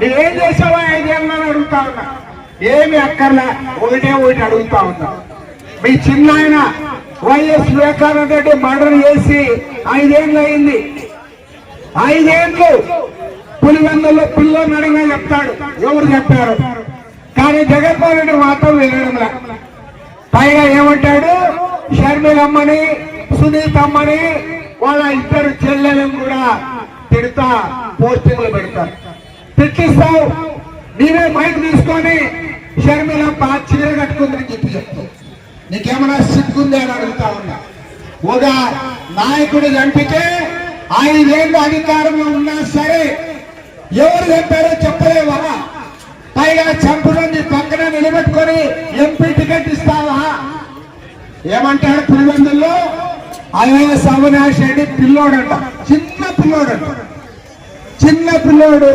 నువ్వేం చేసావా 5 ఏళ్ళని అడుగుతా ఉన్నా. ఏమి అక్కర్లా, ఒకటి అడుగుతా ఉన్నా. మీ చిన్న ఆయన వైఎస్ వివేకానంద రెడ్డి మర్డర్ చేసి 5 ఏళ్ళు అయింది. 5 ఏళ్ళు పులివెందుల్లో పిల్లని అడిగినా చెప్తాడు ఎవరు చెప్పారు. కానీ జగన్మోహన్ రెడ్డి మాత్రం వినడంలా. పైగా ఏమంటాడు, షర్మిలమ్మని సునీతమ్మని వాళ్ళ ఇద్దరు చెల్లెలను కూడా తిడతా పోస్టింగ్లు పెడతారు. తిట్టిస్తావు, నీవే మైక్ తీసుకొని షర్మిలమ్మ చీర కట్టుకుందని చెప్పి చెప్తావు. నీకేమైనా సిగ్గుంది అని అడుగుతా ఉన్నా. ఒక నాయకుడు చంపితే 5 ఏళ్ళు అధికారంలో ఉన్నా సరే ఎవరు చెప్పారో చెప్పలేవా? పైగా చంపులని పక్కన నిలబెట్టుకొని ఎంపీ టికెట్ ఇస్తావా? ఏమంటాడు పులివెందుల్లో ఐఏఎస్ అవినాష్ రెడ్డి పిల్లోడంట, చిన్న పిల్లోడు.